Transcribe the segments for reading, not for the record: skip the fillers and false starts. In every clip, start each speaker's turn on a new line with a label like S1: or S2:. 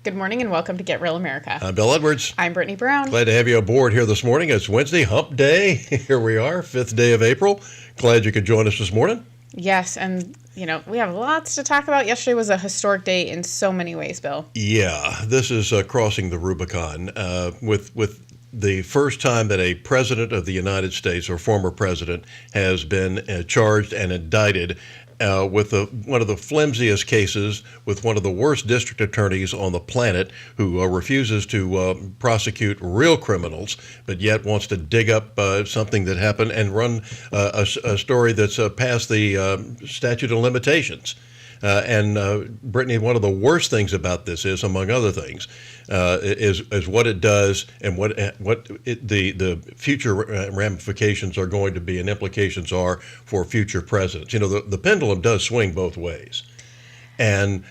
S1: Good morning and welcome to Get Real America.
S2: I'm Bill Edwards.
S1: I'm Brittany Brown.
S2: Glad to have you aboard here this morning. It's Wednesday, hump day. Here we are, 5th day of April. Glad you could join us this morning.
S1: Yes, and we have lots to talk about. Yesterday was a historic day in so many ways, Bill.
S2: Yeah, this is crossing the Rubicon with the first time that a president of the United States or former president has been charged and indicted with one of the flimsiest cases with one of the worst district attorneys on the planet who refuses to prosecute real criminals, but yet wants to dig up something that happened and run a story that's past the statute of limitations. Brittany, one of the worst things about this is, among other things, is what it does and the future ramifications are going to be and implications are for future presidents. The pendulum does swing both ways. And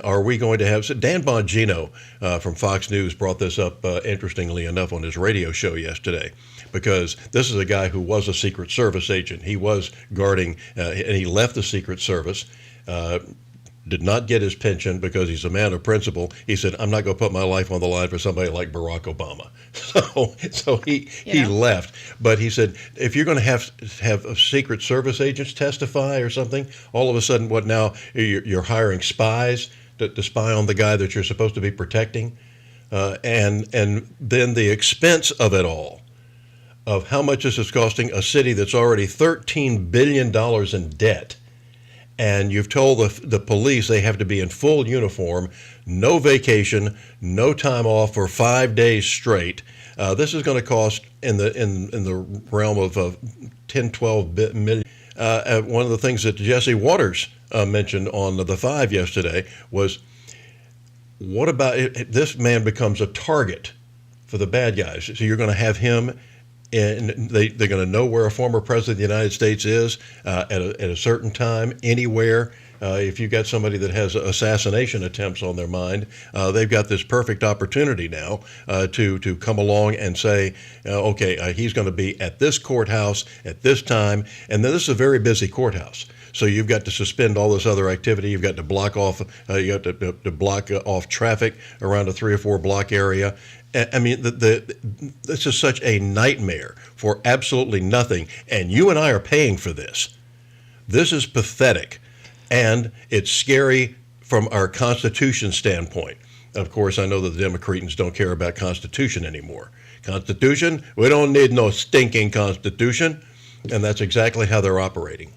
S2: are we going to have... So Dan Bongino from Fox News brought this up, interestingly enough, on his radio show yesterday, because this is a guy who was a Secret Service agent. He was guarding, and he left the Secret Service, did not get his pension because he's a man of principle. He said, I'm not going to put my life on the line for somebody like Barack Obama. So he left. But he said, if you're going to have Secret Service agents testify or something, all of a sudden, what now? You're hiring spies to spy on the guy that you're supposed to be protecting? And then the expense of it all, of how much this is costing a city that's already $13 billion in debt. And you've told the police they have to be in full uniform, no vacation, no time off for 5 days straight. This is going to cost in the realm of 10, 12 million. One of the things that Jesse Waters mentioned on the 5 yesterday was, what about this man becomes a target for the bad guys? So you're going to have him, and they're going to know where a former president of the United States is at a certain time, anywhere. If you've got somebody that has assassination attempts on their mind, they've got this perfect opportunity now to come along and say, okay, he's going to be at this courthouse at this time. And then this is a very busy courthouse. So you've got to suspend all this other activity. You've got to block off. You got to block off traffic around a 3 or 4 block area. I mean, this is such a nightmare for absolutely nothing. And you and I are paying for this. This is pathetic. And it's scary from our Constitution standpoint. Of course, I know that the Democrats don't care about Constitution anymore. Constitution? We don't need no stinking Constitution. And that's exactly how they're operating.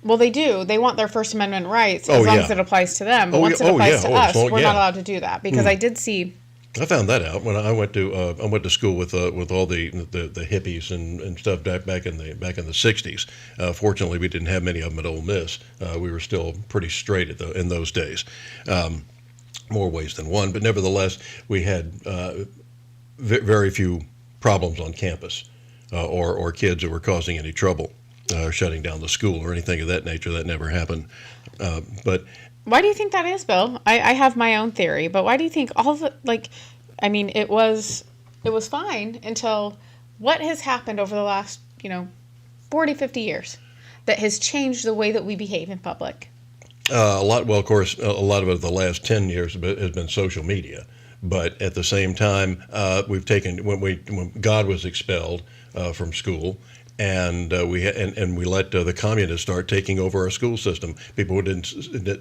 S1: Well, they do. They want their First Amendment rights as long as it applies to them. But once it applies to us, we're not allowed to do that. Because I did see...
S2: I found that out when I went to school with all the hippies and stuff back in the 60s. Fortunately, we didn't have many of them at Ole Miss. We were still pretty straight in those days, more ways than one. But nevertheless, we had very few problems on campus or kids that were causing any trouble, shutting down the school or anything of that nature. That never happened. But
S1: why do you think that is, Bill? I have my own theory, but why do you think all of it, it was fine until what has happened over the last, 40, 50 years that has changed the way that we behave in public?
S2: Well, of course, a lot of it the last 10 years has been social media. But at the same time, we've taken, when God was expelled from school, and we let the communists start taking over our school system. People didn't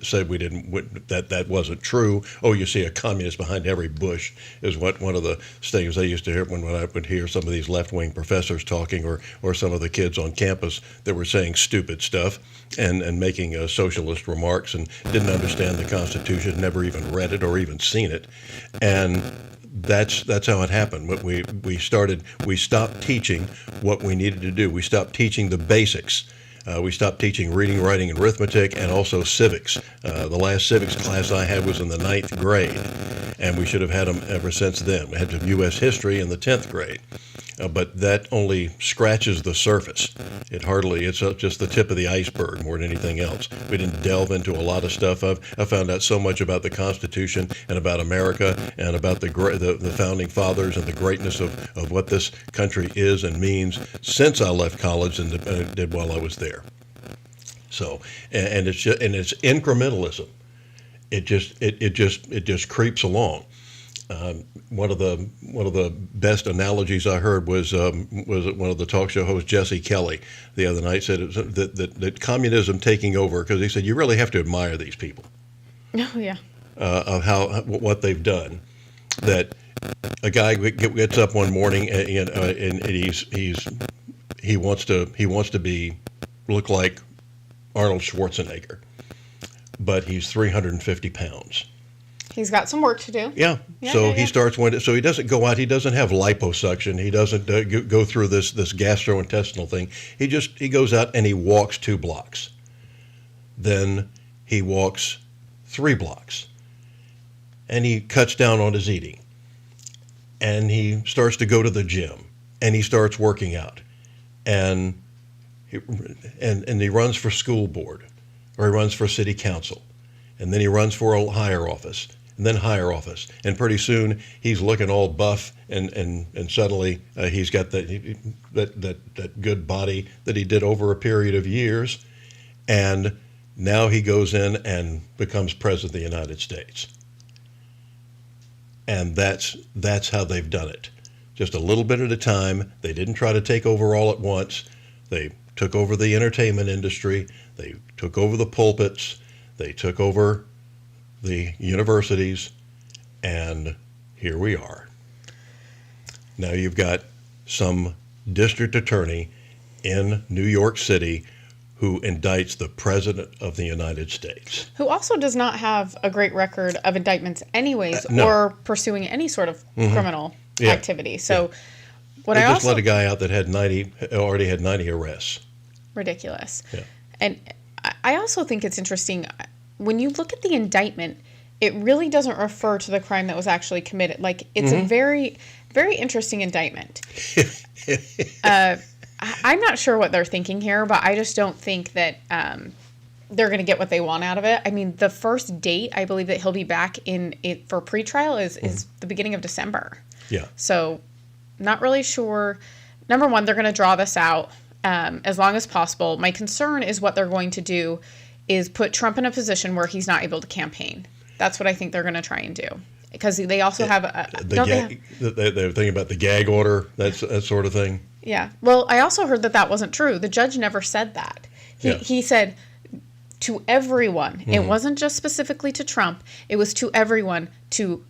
S2: say that wasn't true. Oh, you see a communist behind every bush is what one of the things I used to hear when I would hear some of these left-wing professors talking, or some of the kids on campus that were saying stupid stuff and making socialist remarks and didn't understand the Constitution, never even read it or even seen it, and that's how it happened. We stopped teaching what we needed to do. We stopped teaching the basics. We stopped teaching reading, writing, and arithmetic, and also civics. The last civics class I had was in the 9th grade, and we should have had them ever since then. We had some U.S. history in the 10th grade. But that only scratches the surface. It's just the tip of the iceberg more than anything else. We didn't delve into a lot of stuff. I found out so much about the Constitution and about America and about the founding fathers and the greatness of what this country is and means since I left college and did while I was there. So, and it's incrementalism. it just creeps along. One of the best analogies I heard was one of the talk show hosts, Jesse Kelly, the other night said that communism taking over, because he said you really have to admire these people
S1: Oh yeah.
S2: of what they've done. That a guy gets up one morning and he wants to look like Arnold Schwarzenegger, but he's 350 pounds.
S1: He's got some work to do.
S2: Yeah. He starts so he doesn't go out. He doesn't have liposuction. He doesn't go through this gastrointestinal thing. He goes out and he walks 2 blocks. Then he walks 3 blocks, and he cuts down on his eating. And he starts to go to the gym, and he starts working out, and he runs for school board, or he runs for city council, and then he runs for a higher office. And then higher office, and pretty soon he's looking all buff, and suddenly he's got that good body that he did over a period of years, and now he goes in and becomes president of the United States. And that's how they've done it, just a little bit at a time. They didn't try to take over all at once. They took over the entertainment industry. They took over the pulpits. They took over the universities, and here we are. Now you've got some district attorney in New York City who indicts the President of the United States.
S1: Who also does not have a great record of indictments anyways,
S2: No.
S1: or pursuing any sort of criminal activity. So what
S2: They
S1: I
S2: just
S1: also...
S2: let a guy out that already had 90 arrests.
S1: Ridiculous.
S2: Yeah.
S1: And I also think it's interesting, when you look at the indictment, it really doesn't refer to the crime that was actually committed. Like, it's a very, very interesting indictment. I'm not sure what they're thinking here, but I just don't think that they're going to get what they want out of it. I mean, the first date, I believe, that he'll be back in it for pretrial is the beginning of December.
S2: Yeah.
S1: So, not really sure. Number one, they're going to draw this out as long as possible. My concern is what they're going to do is put Trump in a position where he's not able to campaign. That's what I think they're going to try and do. Because they also have
S2: They're thinking about the gag order, that sort of thing.
S1: Yeah. Well, I also heard that wasn't true. The judge never said that. He said to everyone. It wasn't just specifically to Trump. It was to everyone to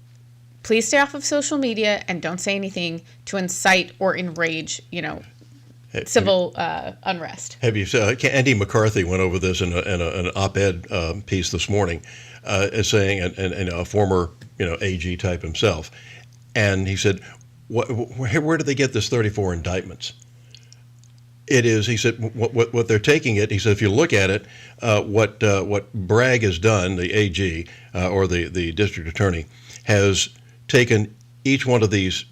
S1: please stay off of social media and don't say anything to incite or enrage, civil unrest.
S2: Have you seen Andy McCarthy went over this in an op-ed piece this morning, as saying, and a former AG type himself, and he said, where did they get this 34 indictments? It is, he said, what they're taking it. He said, if you look at it, what Bragg has done, the AG or the district attorney, has taken each one of these,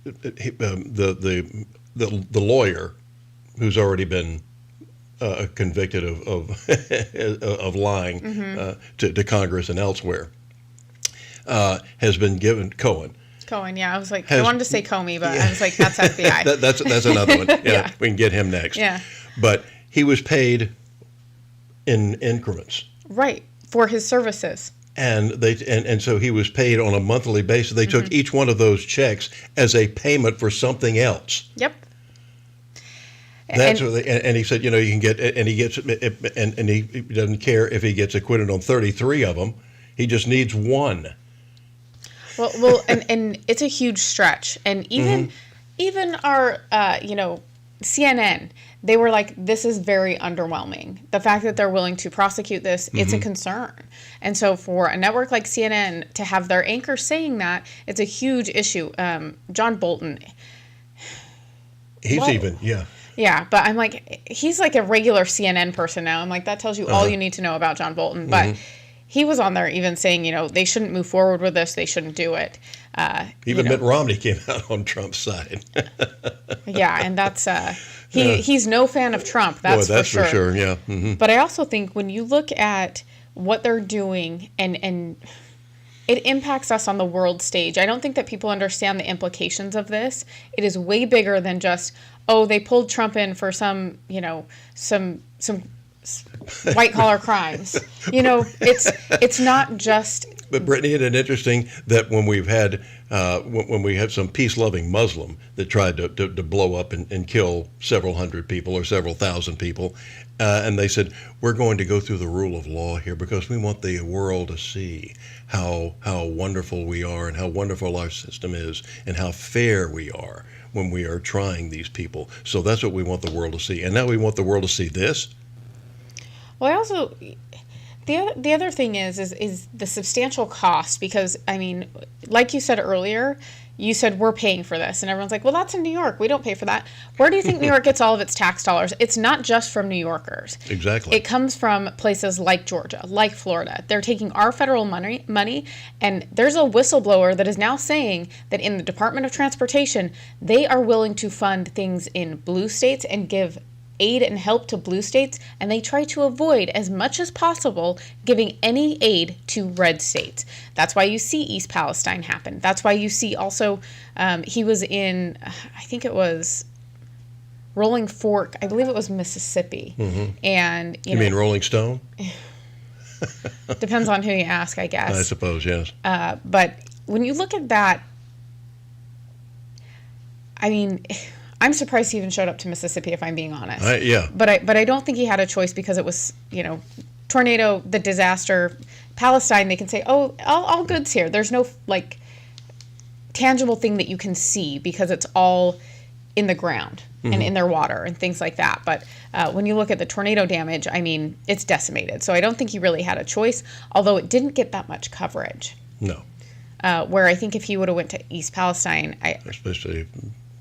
S2: the lawyer who's already been convicted of lying to Congress and elsewhere, has been given Cohen.
S1: Cohen, yeah. I was like, I wanted to say Comey, but I was like, that's FBI.
S2: That's another one.
S1: Yeah.
S2: We can get him next.
S1: Yeah.
S2: But he was paid in increments.
S1: Right, for his services.
S2: And so he was paid on a monthly basis. They took each one of those checks as a payment for something else.
S1: Yep.
S2: That's and he said, you can get, and he gets, and he doesn't care if he gets acquitted on 33 of them. He just needs one.
S1: Well, and it's a huge stretch. And even our, CNN, they were like, this is very underwhelming. The fact that they're willing to prosecute this, it's a concern. And so for a network like CNN to have their anchor saying that, it's a huge issue. John Bolton. Yeah, but I'm like, he's like a regular CNN person now. I'm like, that tells you all you need to know about John Bolton. But he was on there even saying, they shouldn't move forward with this. They shouldn't do it.
S2: Even Mitt Romney came out on Trump's side.
S1: Yeah, and that's he's no fan of Trump. That's
S2: for
S1: sure.
S2: For sure. Yeah.
S1: But I also think when you look at what they're doing and it impacts us on the world stage. I don't think that people understand the implications of this. It is way bigger than just, they pulled Trump in for some white collar crimes. It's not just.
S2: But Brittany, isn't it interesting that when we've had when we had some peace-loving Muslim that tried to blow up and kill several hundred people or several thousand people, and they said, we're going to go through the rule of law here because we want the world to see how wonderful we are and how wonderful our system is and how fair we are when we are trying these people. So that's what we want the world to see. And now we want the world to see this.
S1: Well, I also, the other thing is the substantial cost, because, I mean, like you said earlier, you said we're paying for this, and everyone's like, well, that's in New York. We don't pay for that. Where do you think New York gets all of its tax dollars? It's not just from New Yorkers.
S2: Exactly.
S1: It comes from places like Georgia, like Florida. They're taking our federal money, and there's a whistleblower that is now saying that in the Department of Transportation, they are willing to fund things in blue states and give aid and help to blue states, and they try to avoid as much as possible giving any aid to red states. That's why you see East Palestine happen. That's why you see also he was in, I think it was Rolling Fork, I believe it was Mississippi. And
S2: You mean Rolling Stone?
S1: Depends on who you ask, I guess.
S2: I suppose, yes.
S1: But when you look at that, I mean, I'm surprised he even showed up to Mississippi, if I'm being honest.
S2: Yeah.
S1: But I don't think he had a choice, because it was, tornado, the disaster, Palestine. They can say, oh, all good's here. There's no tangible thing that you can see, because it's all in the ground and in their water and things like that. But when you look at the tornado damage, I mean, it's decimated. So I don't think he really had a choice, although it didn't get that much coverage.
S2: No.
S1: Where I think if he would have went to East Palestine,
S2: Especially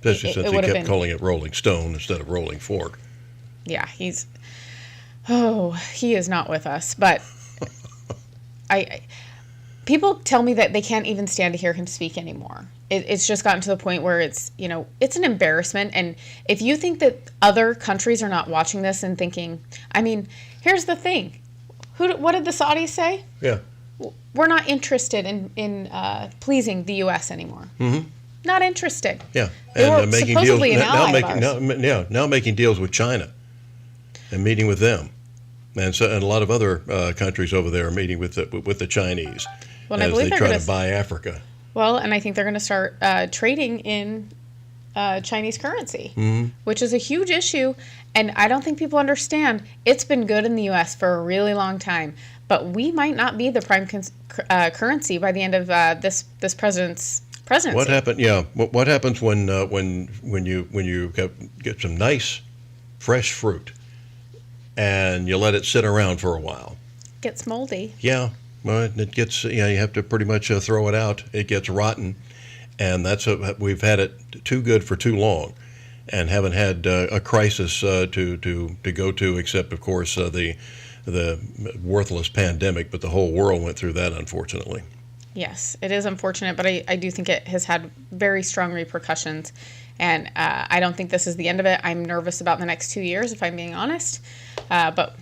S2: since he kept calling it Rolling Stone instead of Rolling Fork.
S1: Yeah, he is not with us. But people tell me that they can't even stand to hear him speak anymore. It's just gotten to the point where it's an embarrassment. And if you think that other countries are not watching this and thinking, I mean, here's the thing. What did the Saudis say?
S2: Yeah.
S1: We're not interested in pleasing the U.S. anymore. Mm-hmm. Not interested.
S2: Yeah,
S1: they
S2: and
S1: were
S2: making
S1: supposedly
S2: deals
S1: an ally of ours.
S2: now making deals with China, and meeting with them, and a lot of other countries over there are meeting with the Chinese as they try to buy Africa.
S1: Well, and I think they're going to start trading in Chinese currency, which is a huge issue. And I don't think people understand. It's been good in the U.S. for a really long time, but we might not be the prime currency by the end of this president's presidency.
S2: What happened? Yeah, what happens when you get some nice, fresh fruit, and you let it sit around for a while?
S1: Gets moldy.
S2: Yeah, well, it gets. You have to pretty much throw it out. It gets rotten, and we've had it too good for too long, and haven't had a crisis to go to, except of course the worthless pandemic. But the whole world went through that, unfortunately.
S1: Yes, it is unfortunate, but I do think it has had very strong repercussions, and I don't think this is the end of it. I'm nervous about the next 2 years, if I'm being honest, but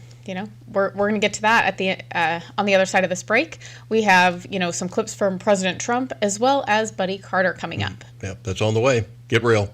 S1: we're going to get to that at the on the other side of this break. We have some clips from President Trump as well as Buddy Carter coming up.
S2: Yeah, that's on the way. Get real.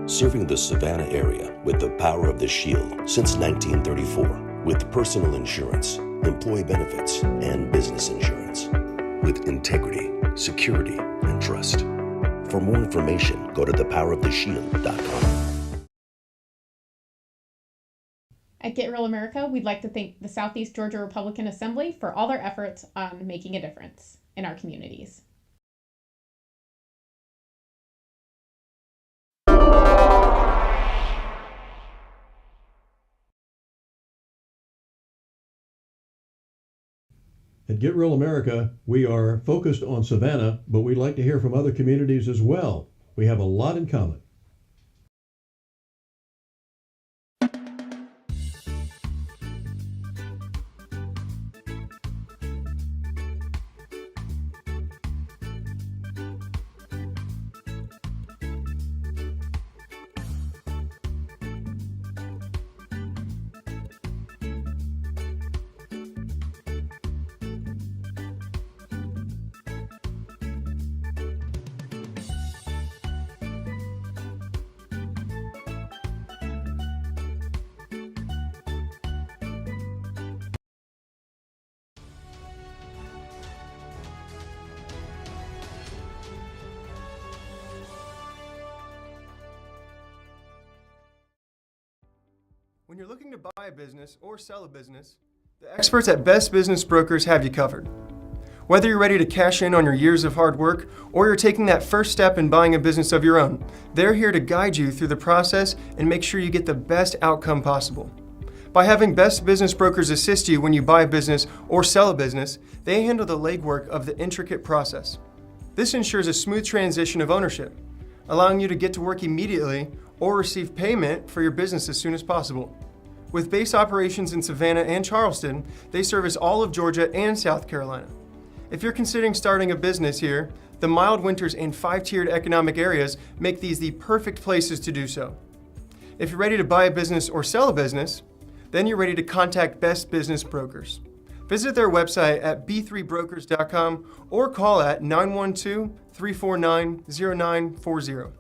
S3: Serving the Savannah area with the power of the Shield since 1934, with personal insurance, employee benefits, and business insurance. With integrity, security, and trust. For more information, go to thepoweroftheshield.com.
S1: At Get Real America, we'd like to thank the Southeast Georgia Republican Assembly for all their efforts on making a difference in our communities.
S2: At Get Real America, we are focused on Savannah, but we'd like to hear from other communities as well. We have a lot in common.
S4: When you're looking to buy a business or sell a business, the experts at Best Business Brokers have you covered. Whether you're ready to cash in on your years of hard work or you're taking that first step in buying a business of your own, they're here to guide you through the process and make sure you get the best outcome possible. By having Best Business Brokers assist you when you buy a business or sell a business, they handle the legwork of the intricate process. This ensures a smooth transition of ownership, allowing you to get to work immediately or receive payment for your business as soon as possible. With base operations in Savannah and Charleston, they service all of Georgia and South Carolina. If you're considering starting a business here, the mild winters and 5-tiered economic areas make these the perfect places to do so. If you're ready to buy a business or sell a business, then you're ready to contact Best Business Brokers. Visit their website at b3brokers.com or call at 912-349-0940.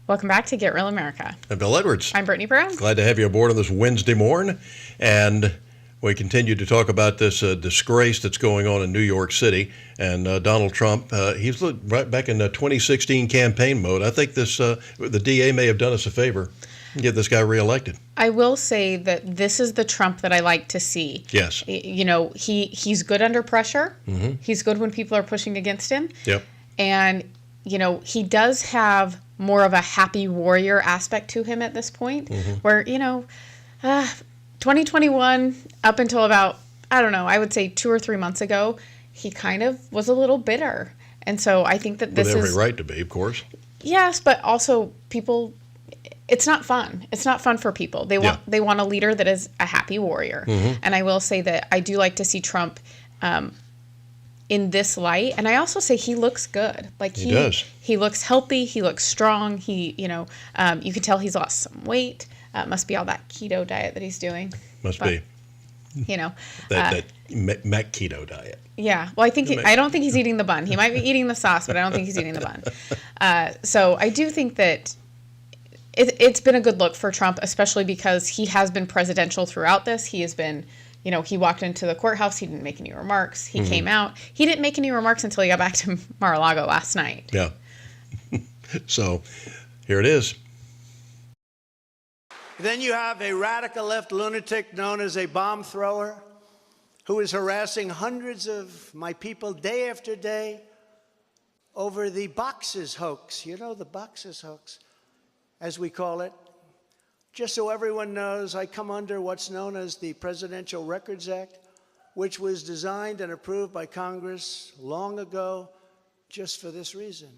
S1: Welcome back to Get Real America.
S2: And Bill Edwards.
S1: I'm Brittany Brown.
S2: Glad to have you aboard on this Wednesday morning. And we continue to talk about this disgrace that's going on in New York City. And Donald Trump, he's right back in 2016 campaign mode. I think the DA may have done us a favor and get this guy reelected.
S1: I will say that this is the Trump that I like to see.
S2: Yes.
S1: You know, he's good under pressure. Mm-hmm. He's good when people are pushing against him.
S2: Yep.
S1: And, you know, he does have more of a happy warrior aspect to him at this point, where, 2021 up until about, I don't know, I would say 2 or 3 months ago, he kind of was a little bitter. And so I think that this is...
S2: With every right to be, of course.
S1: Yes, but also people, it's not fun. It's not fun for people. They want a leader that is a happy warrior. Mm-hmm. And I will say that I do like to see Trump in this light. And I also say he looks good. Like he does. He looks healthy. He looks strong. He, you can tell he's lost some weight. Must be all that keto diet that he's doing.
S2: Must be. That Mac keto diet.
S1: Yeah. Well, I don't think he's eating the bun. He might be eating the sauce, but I don't think he's eating the bun. So I do think that it's been a good look for Trump, especially because he has been presidential throughout this. He has been, he walked into the courthouse. He didn't make any remarks. He came out. He didn't make any remarks until he got back to Mar-a-Lago last night.
S2: Yeah. So here it is.
S5: Then you have a radical left lunatic known as a bomb thrower who is harassing hundreds of my people day after day over the boxes hoax. You know, the boxes hoax, as we call it. Just so everyone knows, I come under what's known as the Presidential Records Act, which was designed and approved by Congress long ago just for this reason.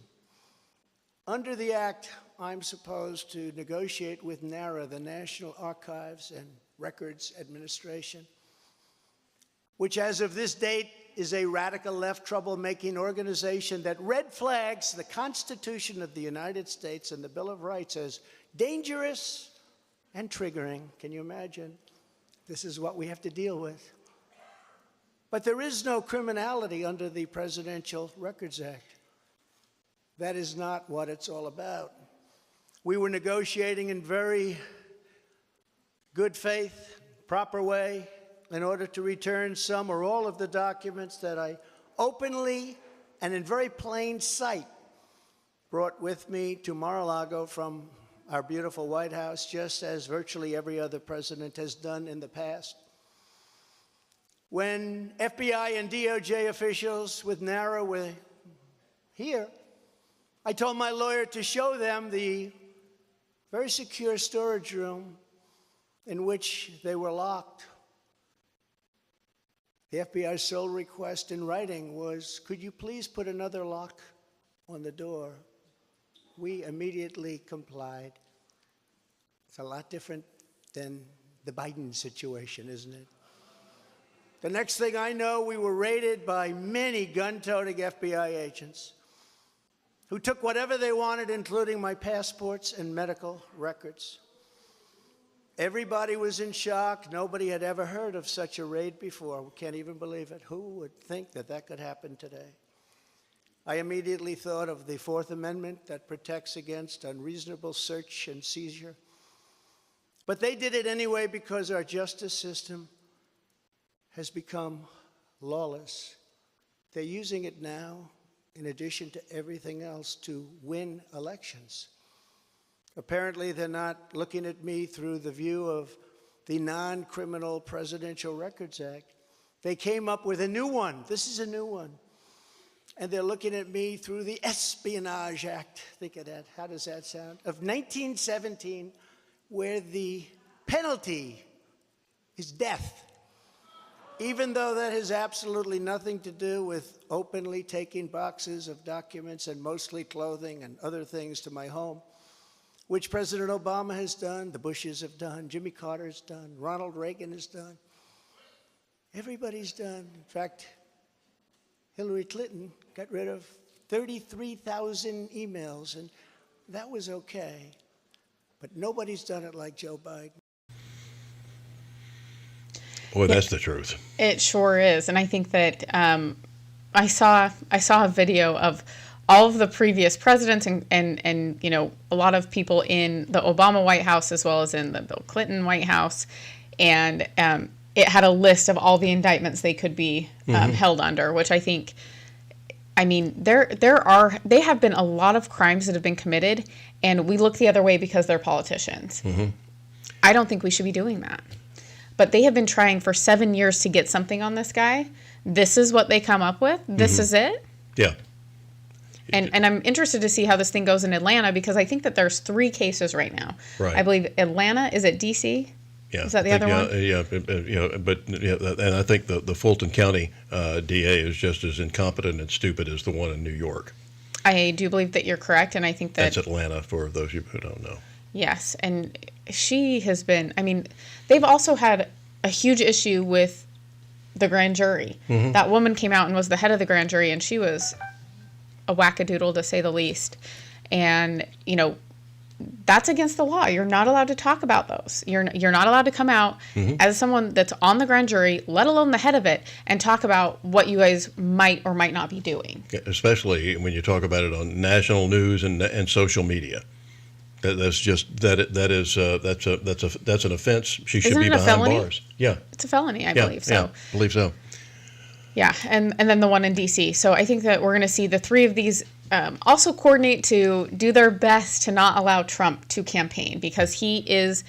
S5: Under the act, I'm supposed to negotiate with NARA, the National Archives and Records Administration, which as of this date is a radical left troublemaking organization that red flags the Constitution of the United States and the Bill of Rights as dangerous and triggering. Can you imagine? This is what we have to deal with. But there is no criminality under the Presidential Records Act. That is not what it's all about. We were negotiating in very good faith, proper way, in order to return some or all of the documents that I openly and in very plain sight brought with me to Mar-a-Lago from our beautiful White House, just as virtually every other president has done in the past. When FBI and DOJ officials with NARA were here, I told my lawyer to show them the very secure storage room in which they were locked. The FBI's sole request in writing was, could you please put another lock on the door? We immediately complied. It's a lot different than the Biden situation, isn't it? The next thing I know, we were raided by many gun-toting FBI agents who took whatever they wanted, including my passports and medical records. Everybody was in shock. Nobody had ever heard of such a raid before. We can't even believe it. Who would think that that could happen today? I immediately thought of the Fourth Amendment that protects against unreasonable search and seizure. But they did it anyway because our justice system has become lawless. They're using it now, in addition to everything else, to win elections. Apparently, they're not looking at me through the view of the Non-Criminal Presidential Records Act. They came up with a new one. This is a new one. And they're looking at me through the Espionage Act. Think of that. How does that sound? Of 1917, where the penalty is death. Even though that has absolutely nothing to do with openly taking boxes of documents and mostly clothing and other things to my home, which President Obama has done, the Bushes have done, Jimmy Carter has done, Ronald Reagan has done. Everybody's done. In fact, Hillary Clinton got rid of 33,000 emails, and that was okay. But nobody's done it like Joe Biden.
S2: Well, that's the truth.
S1: It sure is, and I think that I saw a video of all of the previous presidents and you know, a lot of people in the Obama White House as well as in the Bill Clinton White House, and it had a list of all the indictments they could be held under, which I think, I mean, they have been a lot of crimes that have been committed, and we look the other way because they're politicians. I don't think we should be doing that. But they have been trying for 7 years to get something on this guy. This is what they come up with. This is it.
S2: Yeah.
S1: And I'm interested to see how this thing goes in Atlanta, because I think that there's 3 cases right now.
S2: Right.
S1: I believe Atlanta, is it D.C.?
S2: Yeah,
S1: Is that the other one?
S2: Yeah, but and I think the Fulton County DA is just as incompetent and stupid as the one in New York.
S1: I do believe that you're correct, and I think that...
S2: That's Atlanta, for those of you who don't know.
S1: Yes, and she has been... I mean, they've also had a huge issue with the grand jury. That woman came out and was the head of the grand jury, and she was a wackadoodle, to say the least. And, you know, that's against the law. You're not allowed to talk about those. You're not allowed to come out as someone that's on the grand jury, let alone the head of it, and talk about what you guys might or might not be doing.
S2: Especially when you talk about it on national news and social media. That's an offense. She should
S1: Isn't
S2: be
S1: it a
S2: behind
S1: felony?
S2: bars. Yeah.
S1: It's a felony, I
S2: Yeah,
S1: believe. So.
S2: yeah, believe so.
S1: Yeah, and then the one in D.C. So I think that we're going to see the 3 of these also coordinate to do their best to not allow Trump to campaign, because he's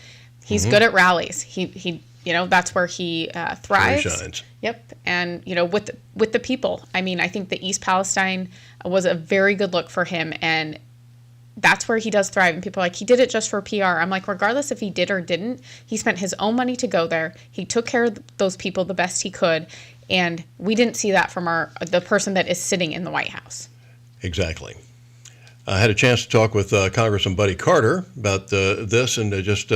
S1: good at rallies. He you know, that's where he thrives.
S2: Where he shines.
S1: Yep, and you know, with the people. I mean, I think the East Palestine was a very good look for him, and that's where he does thrive. And people are like, he did it just for PR. I'm like, regardless if he did or didn't, he spent his own money to go there. He took care of those people the best he could. And we didn't see that from the person that is sitting in the White House. Exactly.
S2: I had a chance to talk with Congressman Buddy Carter about this and just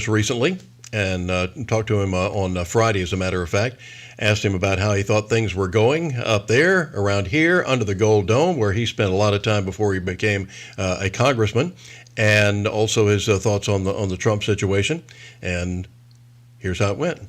S2: recently, and talked to him on Friday, as a matter of fact. Asked him about how he thought things were going up there, around here, under the Gold Dome, where he spent a lot of time before he became a congressman, and also his thoughts on the Trump situation. And here's how it went.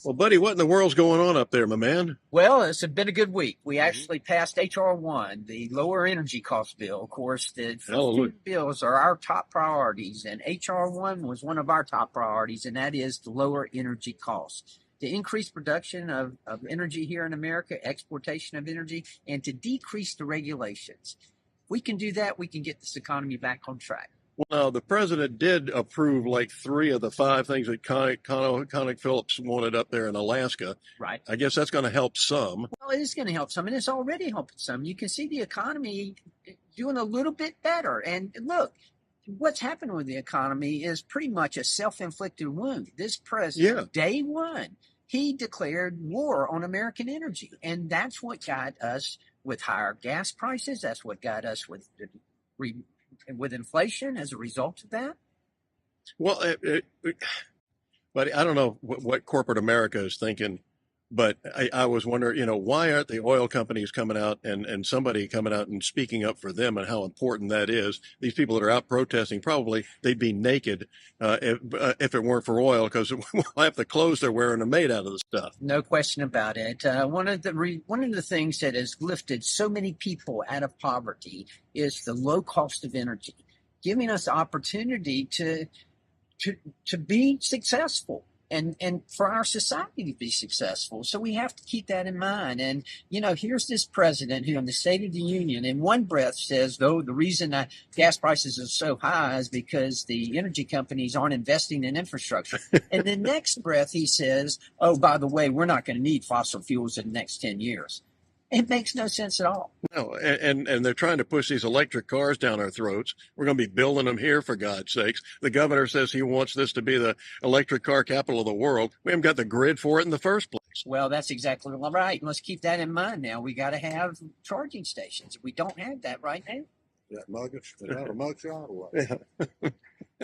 S2: Well, Buddy, what in the world's going on up there, my man?
S6: Well, it's been a good week. We actually passed H.R. 1, the lower energy cost bill. Of course, the student bills are our top priorities, and H.R. 1 was one of our top priorities, and that is the lower energy costs. To increase production of energy here in America, exportation of energy, and to decrease the regulations. If we can do that, we can get this economy back on track.
S2: Well, the president did approve like 3 of the 5 things that ConocoPhillips wanted up there in Alaska.
S6: Right.
S2: I guess that's going to help some.
S6: Well, it is going to help some, and it's already helping some. You can see the economy doing a little bit better. And look, what's happened with the economy is pretty much a self-inflicted wound. This president, day one, he declared war on American energy, and that's what got us with higher gas prices. That's what got us with inflation as a result of that.
S2: Well, but I don't know what corporate America is thinking, but I was wondering, why aren't the oil companies coming out and somebody coming out and speaking up for them and how important that is? These people that are out protesting, probably they'd be naked if it weren't for oil, because half the clothes they're wearing are made out of the stuff.
S6: No question about it. One of the things that has lifted so many people out of poverty is the low cost of energy. giving us the opportunity to be successful and for our society to be successful. So we have to keep that in mind. And, here's this president who in the State of the Union in one breath says, though, the reason gas prices are so high is because the energy companies aren't investing in infrastructure. And the next breath he says, oh, by the way, we're not going to need fossil fuels in the next 10 years. It makes no sense at all.
S2: No, and they're trying to push these electric cars down our throats. We're going to be building them here, for God's sakes. The governor says he wants this to be the electric car capital of the world. We haven't got the grid for it in the first place.
S6: Well, that's exactly right. Let's keep that in mind now. We got to have charging stations. We don't have that right now.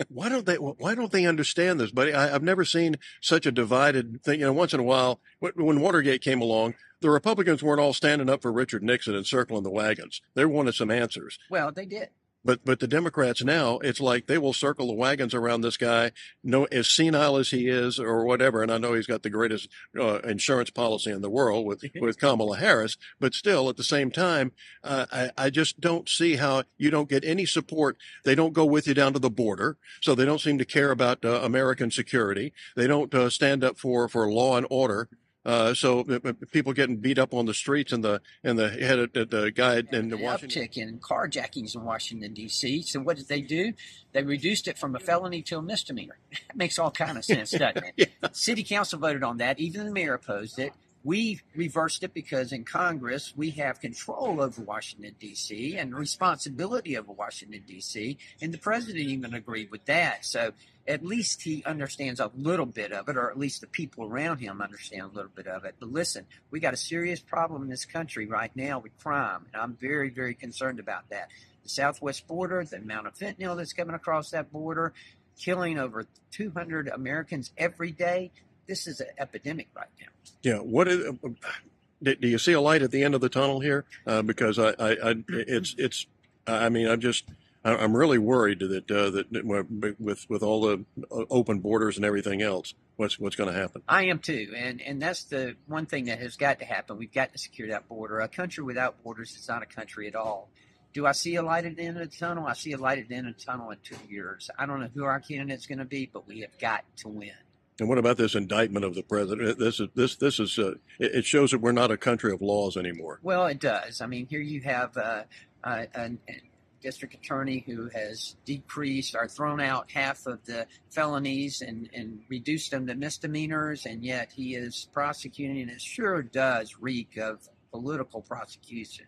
S2: Why don't they understand this, buddy? I've never seen such a divided thing. Once in a while, when Watergate came along, the Republicans weren't all standing up for Richard Nixon and circling the wagons. They wanted some answers.
S6: Well, they did.
S2: But the Democrats now, it's like they will circle the wagons around this guy, as senile as he is or whatever. And I know he's got the greatest insurance policy in the world with Kamala Harris. But still, at the same time, I just don't see how you don't get any support. They don't go with you down to the border. So they don't seem to care about American security. They don't stand up for law and order. So people getting beat up on the streets and the head of the guy in Washington.
S6: Uptick in carjackings in Washington, D.C. So what did they do? They reduced it from a felony to a misdemeanor. That makes all kind of sense, doesn't it?
S2: Yeah.
S6: City council voted on that. Even the mayor opposed it. We reversed it because in Congress, we have control over Washington, D.C. and responsibility over Washington, D.C. And the president even agreed with that. So at least he understands a little bit of it, or at least the people around him understand a little bit of it. But listen, we got a serious problem in this country right now with crime, and I'm very, very concerned about that. The southwest border, the amount of fentanyl that's coming across that border, killing over 200 Americans every day. This is an epidemic right now.
S2: Yeah. Do you see a light at the end of the tunnel here? Because I'm really worried that with all the open borders and everything else, what's going to happen?
S6: I am too, and that's the one thing that has got to happen. We've got to secure that border. A country without borders is not a country at all. Do I see a light at the end of the tunnel? I see a light at the end of the tunnel in 2 years. I don't know who our candidate's going to be, but we have got to win.
S2: And what about this indictment of the president? It shows that we're not a country of laws anymore.
S6: Well, it does. I mean, here you have a district attorney who has decreased or thrown out half of the felonies and reduced them to misdemeanors, and yet he is prosecuting, and it sure does reek of political prosecution.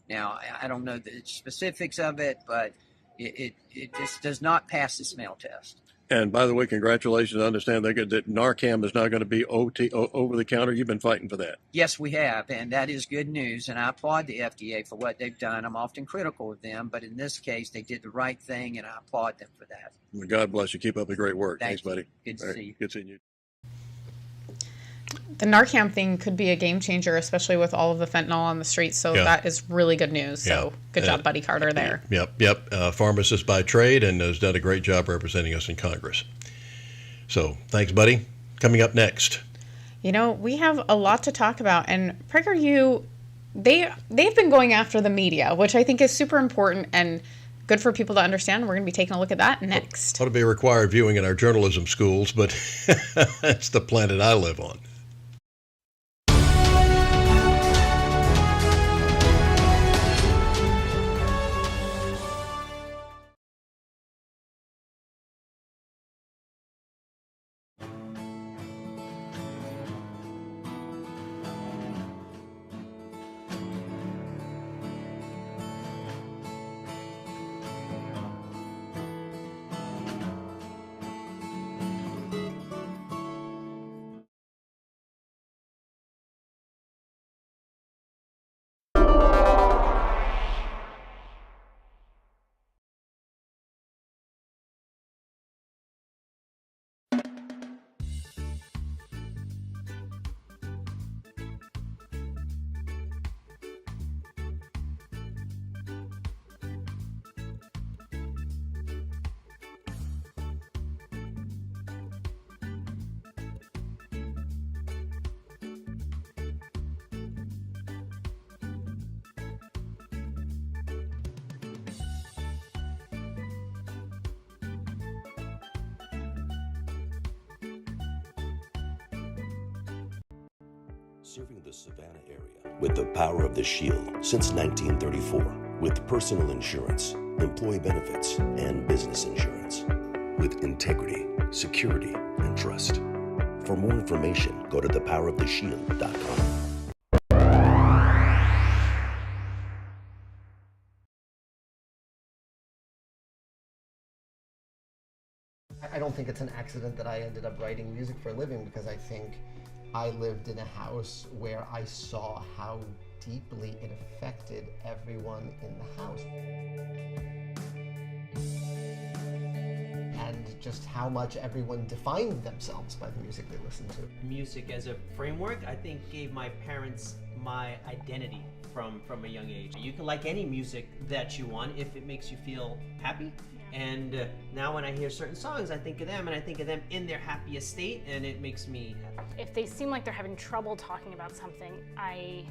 S6: Now, I don't know the specifics of it, but it just does not pass the smell test.
S2: And by the way, congratulations. I understand that Narcan is now going to be over the counter. You've been fighting for that.
S6: Yes, we have, and that is good news. And I applaud the FDA for what they've done. I'm often critical of them, but in this case, they did the right thing, and I applaud them for that.
S2: Well, God bless you. Keep up the great work. Thanks, buddy.
S6: Good to see you.
S2: Good seeing you.
S1: The Narcan thing could be a game changer, especially with all of the fentanyl on the streets. So that is really good news. So good job, Buddy Carter, there.
S2: Yep. Pharmacist by trade and has done a great job representing us in Congress. So thanks, buddy. Coming up next.
S1: We have a lot to talk about. And PragerU, they've been going after the media, which I think is super important and good for people to understand. We're going to be taking a look at that next.
S2: Ought to be required viewing in our journalism schools, but that's the planet I live on.
S3: Serving the Savannah area with the power of the Shield since 1934. With personal insurance, employee benefits, and business insurance. With integrity, security, and trust. For more information, go to thepoweroftheshield.com.
S7: I don't think it's an accident that I ended up writing music for a living, because I think I lived in a house where I saw how deeply it affected everyone in the house. And just how much everyone defined themselves by the music they listened to.
S8: Music as a framework, I think, gave my parents my identity from a young age. You can like any music that you want if it makes you feel happy. And now when I hear certain songs, I think of them, and I think of them in their happiest state, and it makes me happy.
S9: If they seem like they're having trouble talking about something, I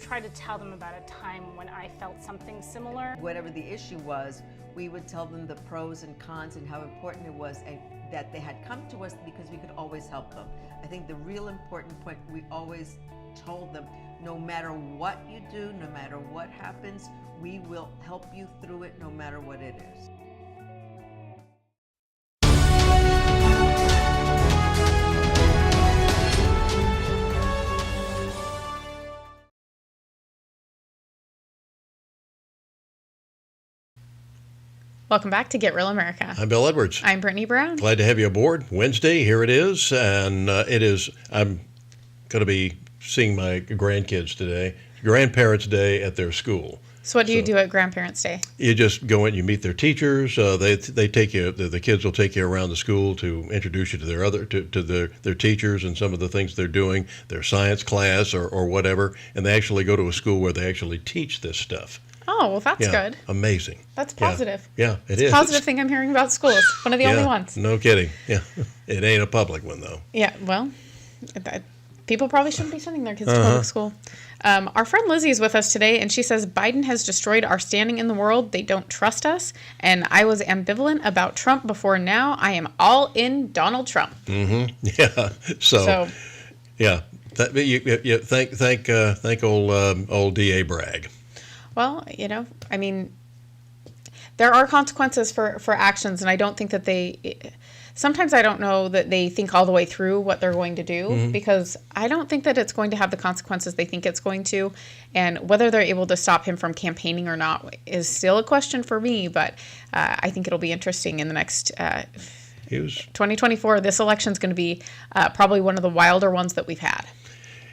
S9: try to tell them about a time when I felt something similar.
S10: Whatever the issue was, we would tell them the pros and cons and how important it was, and that they had come to us because we could always help them. I think the real important point, we always told them, no matter what you do, no matter what happens, we will help you through it no matter what it is.
S1: Welcome back to Get Real America.
S2: I'm Bill Edwards.
S1: I'm Brittany Brown.
S2: Glad to have you aboard. Wednesday, here it is, and I'm going to be seeing my grandkids today. Grandparents' Day at their school.
S1: So what do you do at Grandparents' Day?
S2: You just go in, you meet their teachers. They take you. The kids will take you around the school to introduce you to their teachers and some of the things they're doing, their science class or whatever. And they actually go to a school where they actually teach this stuff.
S1: Oh, well, that's good.
S2: Amazing.
S1: That's positive.
S2: Yeah, it is.
S1: It's a positive thing I'm hearing about schools. One of the only ones.
S2: No kidding. Yeah, it ain't a public one though.
S1: Yeah, well, people probably shouldn't be sending their kids to public school. Our friend Lizzie is with us today, and she says Biden has destroyed our standing in the world. They don't trust us, and I was ambivalent about Trump before. Now I am all in Donald Trump.
S2: Mm-hmm. Yeah. So yeah. Thank old DA Bragg.
S1: Well, I mean, there are consequences for actions, and I don't think that sometimes I don't know that they think all the way through what they're going to do, because I don't think that it's going to have the consequences they think it's going to, and whether they're able to stop him from campaigning or not is still a question for me, but I think it'll be interesting in the next 2024. This election's going to be probably one of the wilder ones that we've had.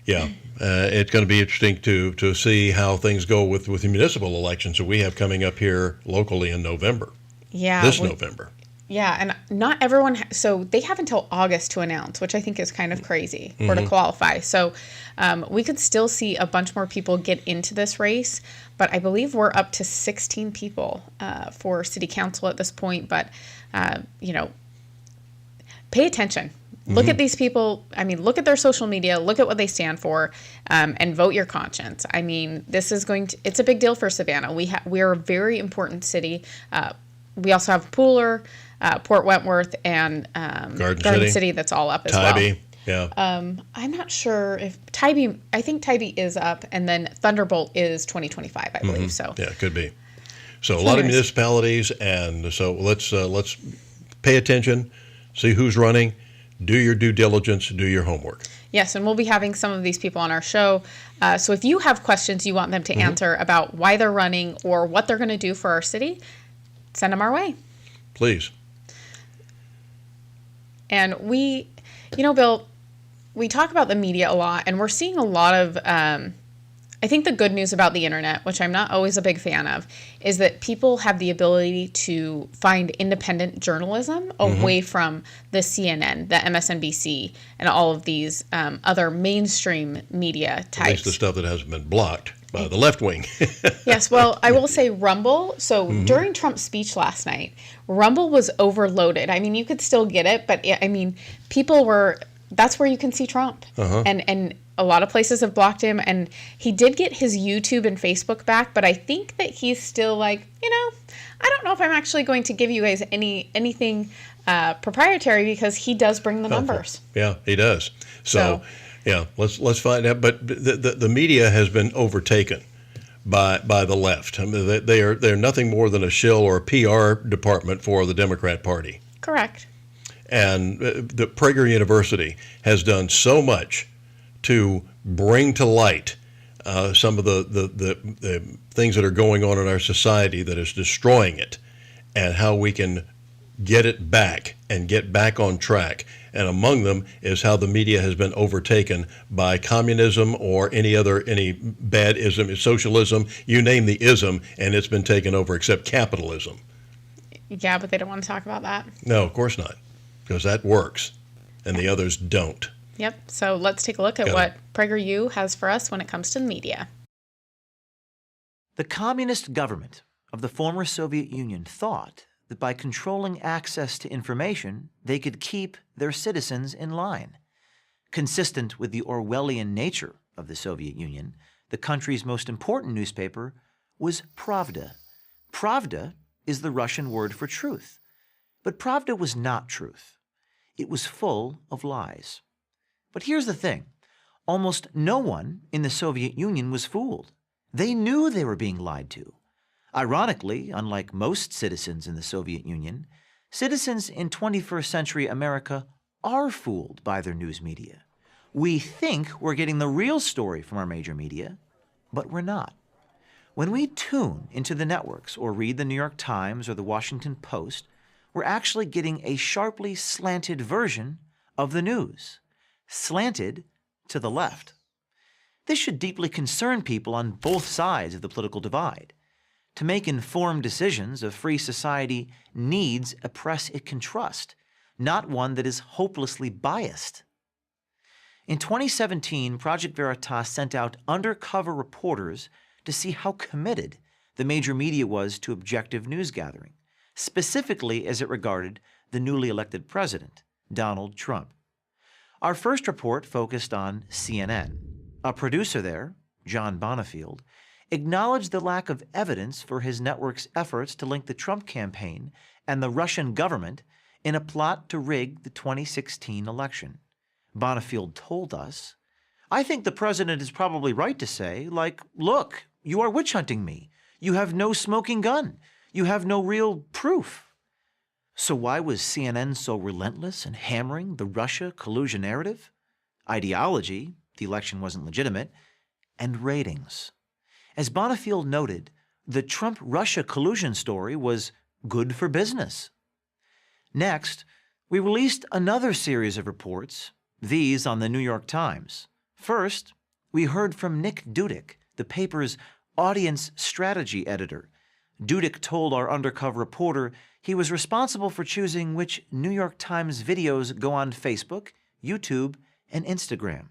S2: Yeah, it's going to be interesting to see how things go with the municipal elections that we have coming up here locally in November.
S1: Yeah,
S2: November.
S1: Yeah, and not everyone. So they have until August to announce, which I think is kind of crazy, or to qualify. So we could still see a bunch more people get into this race, but I believe we're up to 16 people for city council at this point. But pay attention. Look at these people. I mean, look at their social media. Look at what they stand for, and vote your conscience. I mean, this is it's a big deal for Savannah. We are a very important city. We also have Pooler, Port Wentworth, and Garden City. That's all up as
S2: Tybee,
S1: well.
S2: Yeah.
S1: I'm not sure if Tybee. I think Tybee is up, and then Thunderbolt is 2025, I believe. So
S2: yeah, it could be. So a lot of municipalities, and so let's pay attention, see who's running. Do your due diligence, do your homework.
S1: Yes, and we'll be having some of these people on our show. So if you have questions you want them to answer about why they're running or what they're going to do for our city, send them our way.
S2: Please.
S1: And Bill, we talk about the media a lot, and we're seeing a lot of, I think the good news about the internet, which I'm not always a big fan of, is that people have the ability to find independent journalism away from the CNN, the MSNBC, and all of these other mainstream media types.
S2: At least the stuff that hasn't been blocked by the left wing.
S1: Yes, well, I will say Rumble. So during Trump's speech last night, Rumble was overloaded. I mean, you could still get it, but I mean, that's where you can see Trump. And a lot of places have blocked him, and he did get his YouTube and Facebook back, but I think that he's still like, I don't know if I'm actually going to give you guys anything proprietary, because he does bring the numbers.
S2: Yeah, he does. So Yeah, let's find out. But the media has been overtaken by the left. I mean, they're nothing more than a shill or a PR department for the Democrat Party.
S1: Correct.
S2: And the Prager University has done so much to bring to light some of the things that are going on in our society that is destroying it, and how we can get it back and get back on track. And among them is how the media has been overtaken by communism or any bad ism, socialism, you name the ism, and it's been taken over, except capitalism.
S1: Yeah, but they don't want to talk about that.
S2: No, of course not, because that works, and the others don't.
S1: Yep. So let's take a look at what PragerU has for us when it comes to the media.
S11: The communist government of the former Soviet Union thought that by controlling access to information, they could keep their citizens in line. Consistent with the Orwellian nature of the Soviet Union, the country's most important newspaper was Pravda. Pravda is the Russian word for truth. But Pravda was not truth. It was full of lies. But here's the thing. Almost no one in the Soviet Union was fooled. They knew they were being lied to. Ironically, unlike most citizens in the Soviet Union, citizens in 21st century America are fooled by their news media. We think we're getting the real story from our major media, but we're not. When we tune into the networks or read the New York Times or the Washington Post, we're actually getting a sharply slanted version of the news, slanted to the left. This should deeply concern people on both sides of the political divide. To make informed decisions, a free society needs a press it can trust, not one that is hopelessly biased. In 2017, Project Veritas sent out undercover reporters to see how committed the major media was to objective news gathering, specifically as it regarded the newly elected president, Donald Trump. Our first report focused on CNN. A producer there, John Bonifield, acknowledged the lack of evidence for his network's efforts to link the Trump campaign and the Russian government in a plot to rig the 2016 election. Bonifield told us, "I think the president is probably right to say, like, look, you are witch hunting me. You have no smoking gun. You have no real proof." So why was CNN so relentless in hammering the Russia collusion narrative? Ideology, the election wasn't legitimate, and ratings. As Bonifield noted, the Trump-Russia collusion story was good for business. Next, we released another series of reports, these on the New York Times. First, we heard from Nick Dudick, the paper's audience strategy editor. Dudick told our undercover reporter he was responsible for choosing which New York Times videos go on Facebook, YouTube, and Instagram.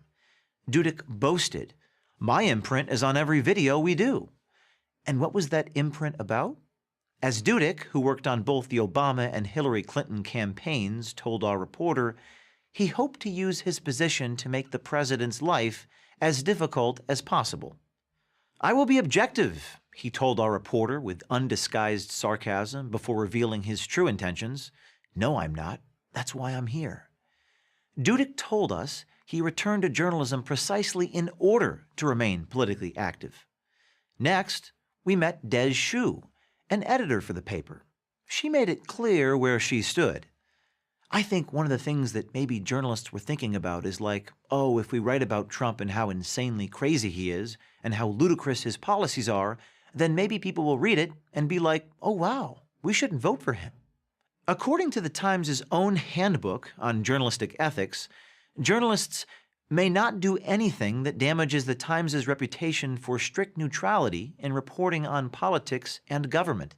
S11: Dudick boasted, "My imprint is on every video we do." And what was that imprint about? As Dudick, who worked on both the Obama and Hillary Clinton campaigns, told our reporter, he hoped to use his position to make the president's life as difficult as possible. "I will be objective," he told our reporter with undisguised sarcasm before revealing his true intentions. "No, I'm not. That's why I'm here." Dudick told us he returned to journalism precisely in order to remain politically active. Next, we met Des Shu, an editor for the paper. She made it clear where she stood. "I think one of the things that maybe journalists were thinking about is like, oh, if we write about Trump and how insanely crazy he is and how ludicrous his policies are, then maybe people will read it and be like, oh wow, we shouldn't vote for him." According to the Times' own handbook on journalistic ethics, journalists may not do anything that damages the Times' reputation for strict neutrality in reporting on politics and government.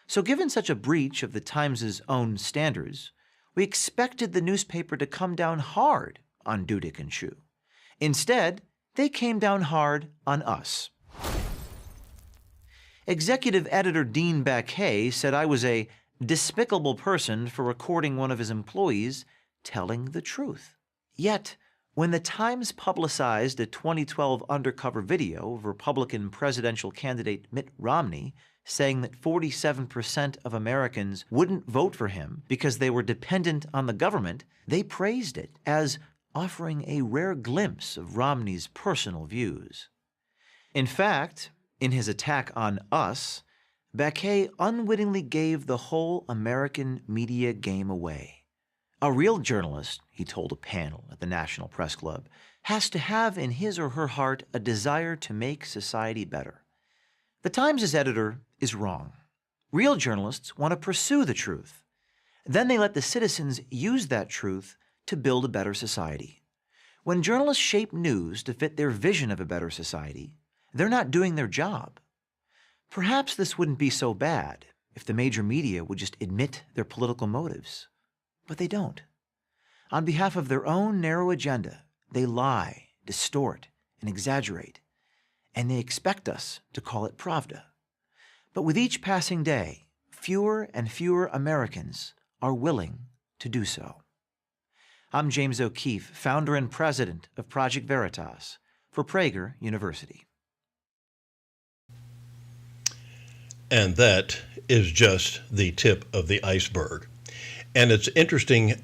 S11: So given such a breach of the Times' own standards, we expected the newspaper to come down hard on Dudick and Shu. Instead, they came down hard on us. Executive editor Dean Baquet said I was a despicable person for recording one of his employees telling the truth. Yet, when the Times publicized a 2012 undercover video of Republican presidential candidate Mitt Romney saying that 47% of Americans wouldn't vote for him because they were dependent on the government, they praised it as offering a rare glimpse of Romney's personal views. In fact, in his attack on us, Baquet unwittingly gave the whole American media game away. A real journalist, he told a panel at the National Press Club, has to have in his or her heart a desire to make society better. The Times' editor is wrong. Real journalists want to pursue the truth. Then they let the citizens use that truth to build a better society. When journalists shape news to fit their vision of a better society, they're not doing their job. Perhaps this wouldn't be so bad if the major media would just admit their political motives. But they don't. On behalf of their own narrow agenda, they lie, distort, and exaggerate. And they expect us to call it Pravda. But with each passing day, fewer and fewer Americans are willing to do so. I'm James O'Keefe, founder and president of Project Veritas for Prager University.
S2: And that is just the tip of the iceberg. And it's interesting,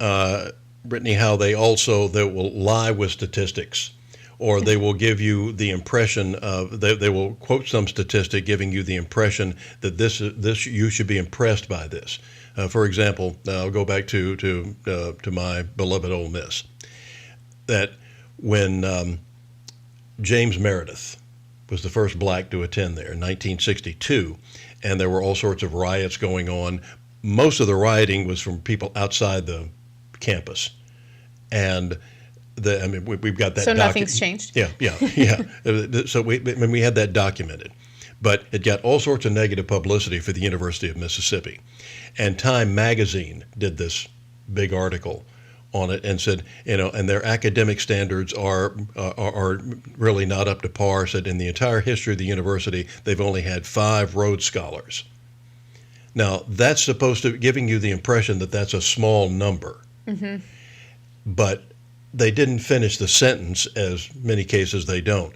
S2: Brittany, how they will lie with statistics, or they will give you the impression of, they will quote some statistic giving you the impression that this you should be impressed by this. For example, I'll go back to my beloved Ole Miss. That when James Meredith was the first black to attend there in 1962, and there were all sorts of riots going on. Most of the rioting was from people outside the campus, and we've got that.
S1: So nothing's changed.
S2: Yeah. So we had that documented, but it got all sorts of negative publicity for the University of Mississippi, and Time Magazine did this big article on it and said, and their academic standards are really not up to par. Said in the entire history of the university, they've only had 5 Rhodes Scholars. Now, that's supposed to giving you the impression that that's a small number. Mm-hmm. But they didn't finish the sentence, as many cases they don't.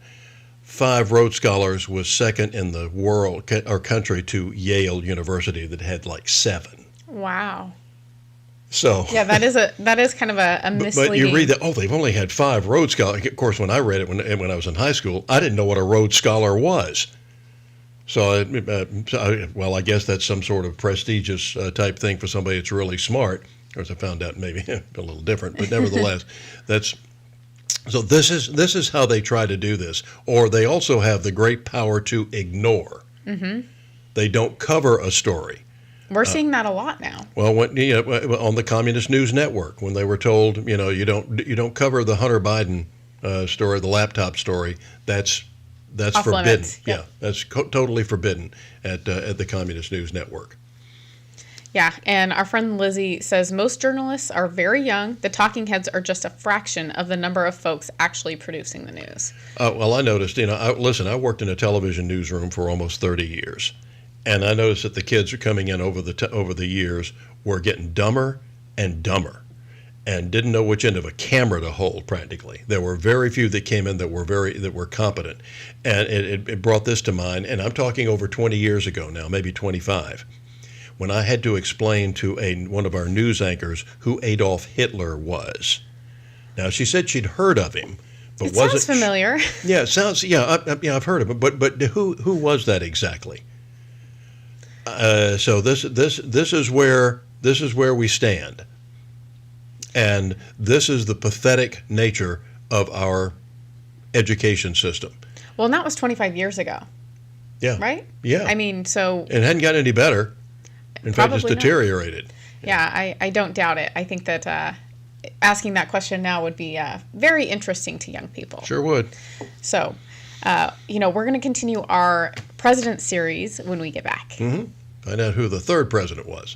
S2: 5 Rhodes Scholars was second in the world or country to Yale University that had like 7.
S1: Wow.
S2: So
S1: yeah, that is kind of a misleading.
S2: But you read that, they've only had 5 Rhodes Scholars. Of course, when I read it when I was in high school, I didn't know what a Rhodes Scholar was. So, I guess that's some sort of prestigious type thing for somebody that's really smart. Or as I found out, maybe a little different, but nevertheless, this is how they try to do this. Or they also have the great power to ignore. Mm-hmm. They don't cover a story.
S1: We're seeing that a lot now. Well,
S2: on the Communist News Network, when they were told, you don't cover the Hunter Biden story, the laptop story, that's
S1: off
S2: forbidden.
S1: Limits.
S2: Yeah, that's totally forbidden at the Communist News Network.
S1: Yeah, and our friend Lizzie says most journalists are very young. The talking heads are just a fraction of the number of folks actually producing the news.
S2: Well, I noticed, I worked in a television newsroom for almost 30 years. And I noticed that the kids are coming in over the years were getting dumber and dumber and didn't know which end of a camera to hold practically. There were very few that came in that were competent. And it brought this to mind, and I'm talking over 20 years ago now, maybe 25, when I had to explain to one of our news anchors who Adolf Hitler was. Now, she said she'd heard of him, but
S1: it sounds familiar.
S2: Yeah, it sounds. Yeah, I've heard of him, but who was that exactly? So this is where we stand, and this is the pathetic nature of our education system.
S1: Well, and that was 25 years ago.
S2: Yeah.
S1: Right?
S2: Yeah.
S1: I mean, so
S2: it hadn't gotten any better. In fact, it's deteriorated.
S1: Yeah, I don't doubt it. I think that asking that question now would be very interesting to young people.
S2: Sure would.
S1: So, we're going to continue our president series when we get back.
S2: Mm-hmm. Find out who the 3rd president was.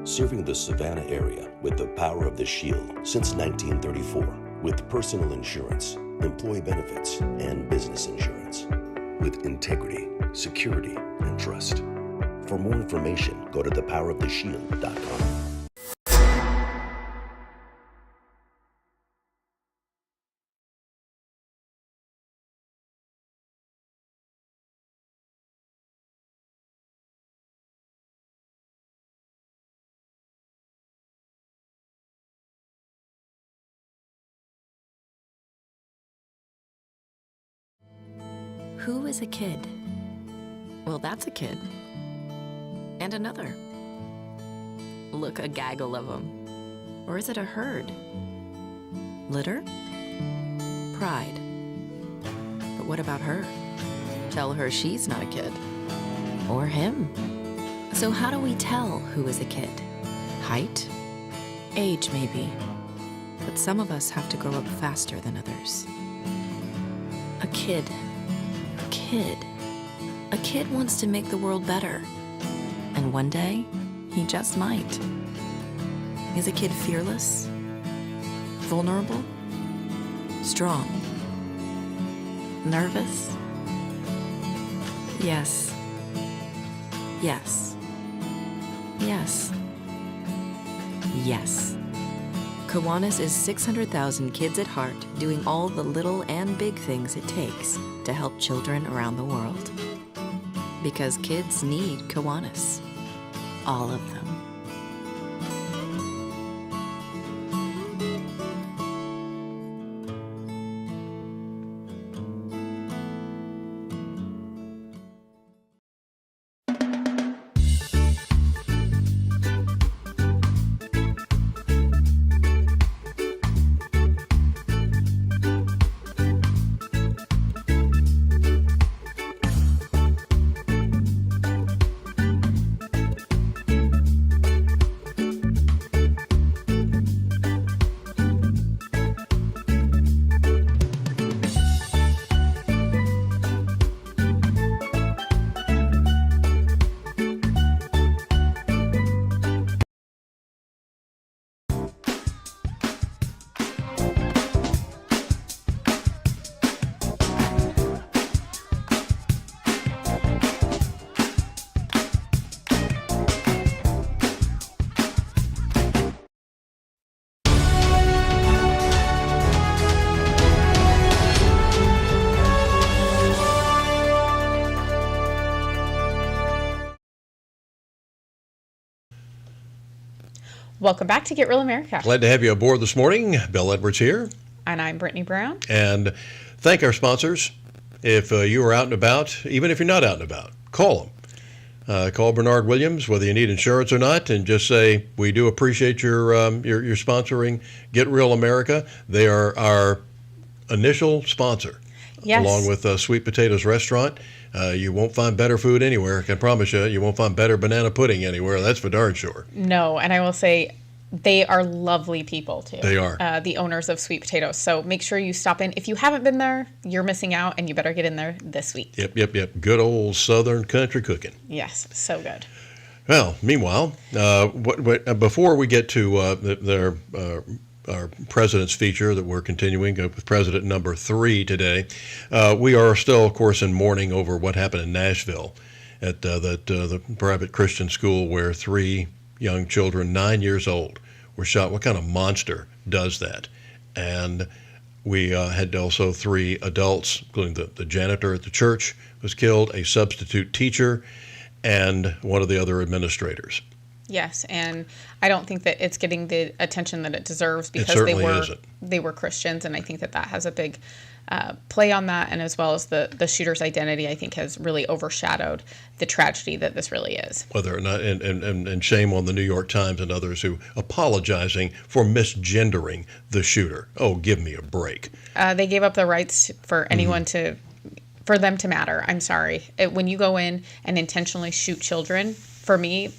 S3: Serving the Savannah area with the power of the Shield since 1934, with personal insurance, employee benefits, and business insurance. With integrity, security, and trust. For more information, go to thepoweroftheshield.com.
S12: Who is a kid? Well, that's a kid. And another. Look, a gaggle of them. Or is it a herd? Litter? Pride. But what about her? Tell her she's not a kid. Or him. So how do we tell who is a kid? Height? Age, maybe. But some of us have to grow up faster than others. A kid. A kid. A kid wants to make the world better. And one day, he just might. Is a kid fearless? Vulnerable? Strong? Nervous? Yes. Yes. Yes. Yes. Kiwanis is 600,000 kids at heart doing all the little and big things it takes to help children around the world. Because kids need Kiwanis. All of them.
S1: Welcome back to Get Real America.
S2: Glad to have you aboard this morning. Bill Edwards here.
S1: And I'm Brittany Brown.
S2: And thank our sponsors. If you are out and about, even if you're not out and about, call them. Call Bernard Williams, whether you need insurance or not, and just say, we do appreciate your sponsoring Get Real America. They are our initial sponsor,
S1: yes,
S2: along with Sweet Potatoes Restaurant. You won't find better food anywhere. I can promise you. You won't find better banana pudding anywhere. That's for darn sure.
S1: No, and I will say they are lovely people, too.
S2: They are.
S1: The owners of Sweet Potatoes. So make sure you stop in. If you haven't been there, you're missing out, and you better get in there this week.
S2: Yep. Good old Southern country cooking.
S1: Yes, so good.
S2: Well, meanwhile, before we get to our president's feature that we're continuing with President number 3 today, we are still, of course, in mourning over what happened in Nashville at the private Christian school where 3 young children, 9 years old, were shot. What kind of monster does that? And we had also 3 adults, including the janitor at the church was killed, a substitute teacher, and one of the other administrators.
S1: Yes, and I don't think that it's getting the attention that it deserves because they were Christians, and I think that has a big play on that, and as well as the shooter's identity, I think has really overshadowed the tragedy that this really is.
S2: Whether or not, and shame on the New York Times and others who apologizing for misgendering the shooter. Oh, give me a break.
S1: They gave up the rights for anyone for them to matter. I'm sorry. When you go in and intentionally shoot children, for me,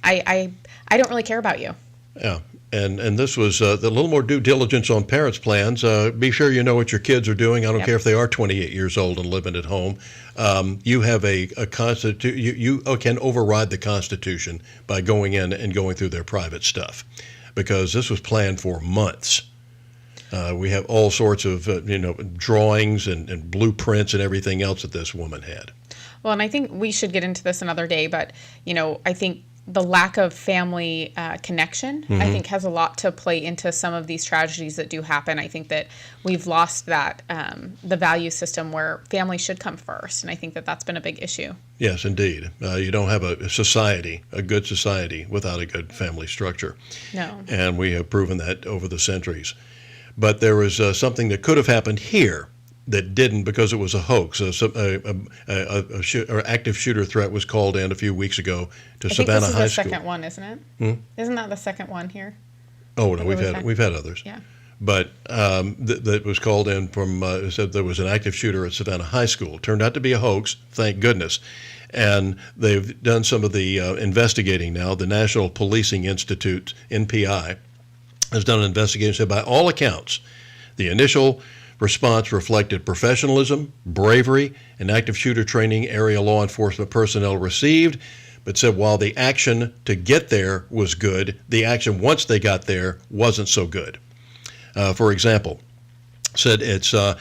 S1: I don't really care about you.
S2: Yeah, and this was a little more due diligence on parents' plans. Be sure you know what your kids are doing. I don't care if they are 28 years old and living at home. You have a you can override the Constitution by going in and going through their private stuff, because this was planned for months. We have all sorts of drawings and blueprints and everything else that this woman had.
S1: Well, and I think we should get into this another day, but I think the lack of family connection, I think, has a lot to play into some of these tragedies that do happen. I think that we've lost that, the value system where family should come first, and I think that that's been a big issue.
S2: Yes, indeed. You don't have a good society, without a good family structure.
S1: No.
S2: And we have proven that over the centuries. But there was something that could have happened here that didn't because it was a hoax. Or active shooter threat was called in a few weeks ago to Savannah High School.
S1: This is the second one, isn't it? Isn't that the second one here?
S2: Oh no, we've had others.
S1: Yeah.
S2: But that was called in from said there was an active shooter at Savannah High School. Turned out to be a hoax, thank goodness. And they've done some of the investigating now. The National Policing Institute, NPI, has done an investigation. Said by all accounts, the initial response reflected professionalism, bravery, and active shooter training area law enforcement personnel received, but said while the action to get there was good, the action once they got there wasn't so good. For example, said it's the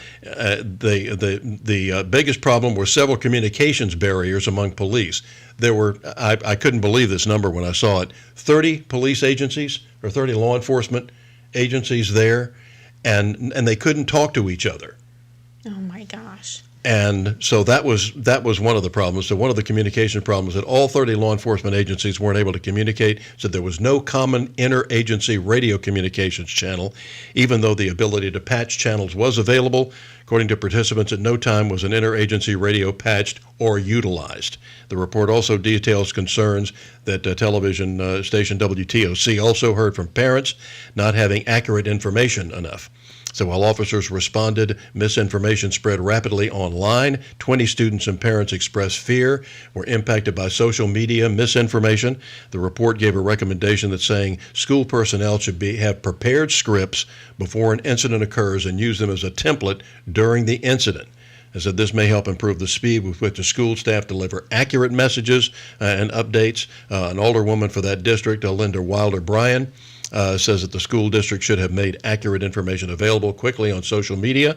S2: biggest problem were several communications barriers among police. There were, I couldn't believe this number when I saw it, 30 police agencies or 30 law enforcement agencies there, and they couldn't talk to each other.
S1: Oh my gosh.
S2: And so that was one of the problems. So one of the communication problems that all 30 law enforcement agencies weren't able to communicate. So there was no common interagency radio communications channel, even though the ability to patch channels was available. According to participants, at no time was an interagency radio patched or utilized. The report also details concerns that television station WTOC also heard from parents not having accurate information enough. So while officers responded, misinformation spread rapidly online. 20 students and parents expressed fear, were impacted by social media misinformation. The report gave a recommendation that saying school personnel should have prepared scripts before an incident occurs and use them as a template during the incident. I said this may help improve the speed with which the school staff deliver accurate messages and updates. An older woman for that district, Linda Wilder Bryan, says that the school district should have made accurate information available quickly on social media.